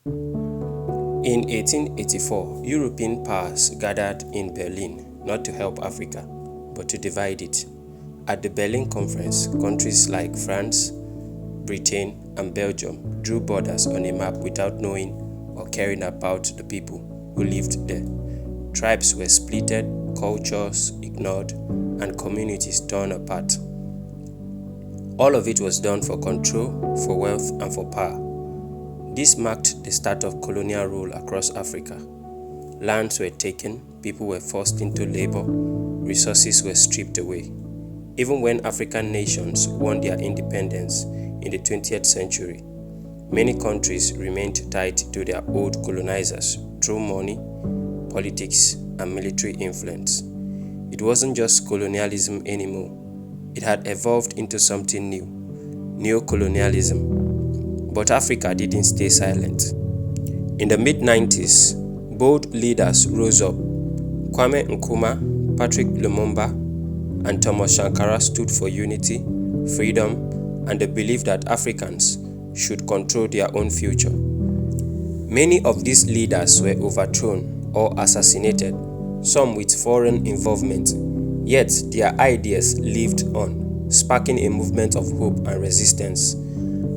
In 1884, European powers gathered in Berlin not to help Africa, but to divide it. At the Berlin Conference, countries like France, Britain, and Belgium drew borders on a map without knowing or caring about the people who lived there. Tribes were splitted, cultures ignored, and communities torn apart. All of it was done for control, for wealth, and for power. This marked the start of colonial rule across Africa. Lands were taken, people were forced into labor, resources were stripped away. Even when African nations won their independence in the 20th century, many countries remained tied to their old colonizers through money, politics, and military influence. It wasn't just colonialism anymore. It had evolved into something new, neo-colonialism. But Africa didn't stay silent. In the mid-90s, bold leaders rose up. Kwame Nkrumah, Patrick Lumumba, and Thomas Sankara stood for unity, freedom, and the belief that Africans should control their own future. Many of these leaders were overthrown or assassinated, some with foreign involvement, yet their ideas lived on, sparking a movement of hope and resistance.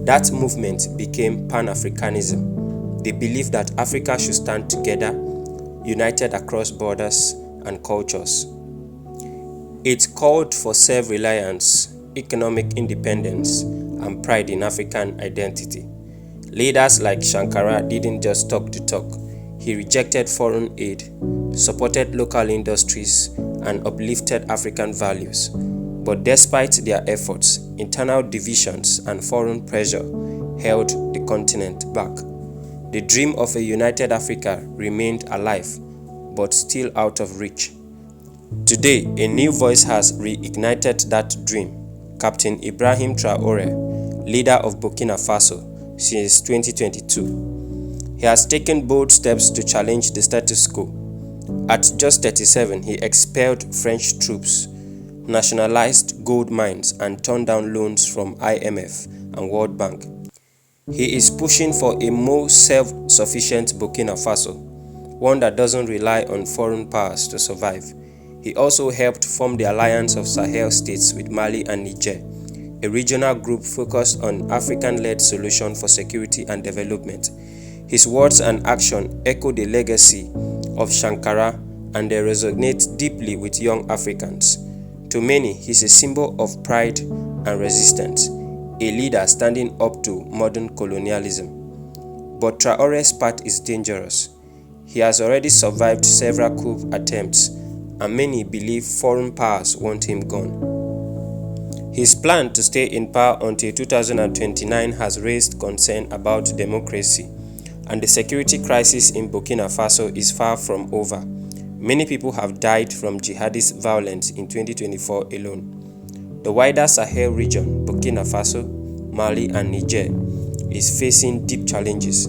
That movement became pan-Africanism, the belief that Africa should stand together, united across borders and cultures. It called for self-reliance, economic independence, and pride in African identity. Leaders like Sankara didn't just talk to talk. He rejected foreign aid, supported local industries, and uplifted African values. But despite their efforts, internal divisions and foreign pressure held the continent back. The dream of a united Africa remained alive, but still out of reach. Today, a new voice has reignited that dream. Captain Ibrahim Traore, leader of Burkina Faso since 2022. He has taken bold steps to challenge the status quo. At just 37, he expelled French troops, nationalized gold mines, and turned down loans from IMF and World Bank. He is pushing for a more self-sufficient Burkina Faso, one that doesn't rely on foreign powers to survive. He also helped form the alliance of Sahel states with Mali and Niger, a regional group focused on African-led solutions for security and development. His words and action echo the legacy of Sankara, and they resonate deeply with young Africans. To many, he's a symbol of pride and resistance, a leader standing up to modern colonialism. But Traore's path is dangerous. He has already survived several coup attempts, and many believe foreign powers want him gone. His plan to stay in power until 2029 has raised concern about democracy, and the security crisis in Burkina Faso is far from over. Many people have died from jihadist violence in 2024 alone. The wider Sahel region, Burkina Faso, Mali, and Niger, is facing deep challenges.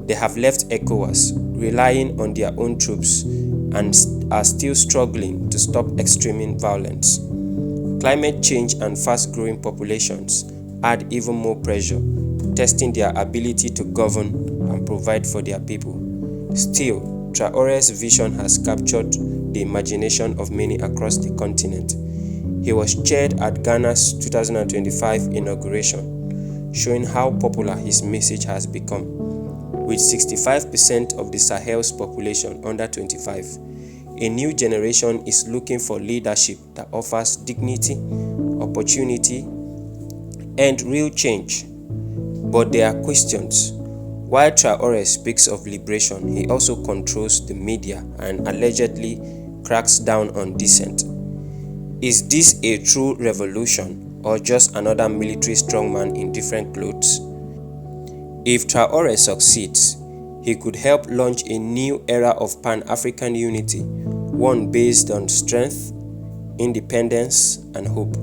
They have left ECOWAS, relying on their own troops, and are still struggling to stop extreme violence. Climate change and fast-growing populations add even more pressure, testing their ability to govern and provide for their people. Still, Traore's vision has captured the imagination of many across the continent. He was chaired at Ghana's 2025 inauguration, showing how popular his message has become. With 65% of the Sahel's population under 25, a new generation is looking for leadership that offers dignity, opportunity, and real change. But there are questions. While Traore speaks of liberation, he also controls the media and allegedly cracks down on dissent. Is this a true revolution or just another military strongman in different clothes? If Traore succeeds, he could help launch a new era of Pan-African unity, one based on strength, independence, and hope.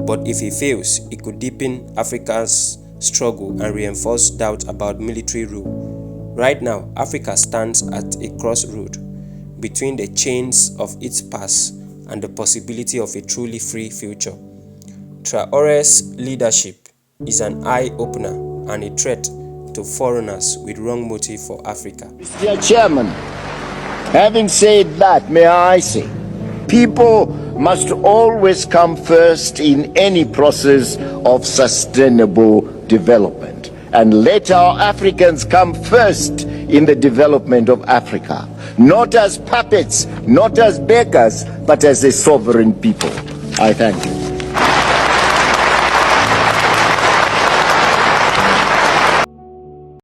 But if he fails, it could deepen Africa's struggle and reinforce doubt about military rule. Right now, Africa stands at a crossroad between the chains of its past and the possibility of a truly free future. Traore's leadership is an eye-opener and a threat to foreigners with wrong motive for Africa. Mr. Chairman, having said that, may I say, people must always come first in any process of sustainable development. And let our Africans come first in the development of Africa, not as puppets, not as beggars, but as a sovereign people. I thank you.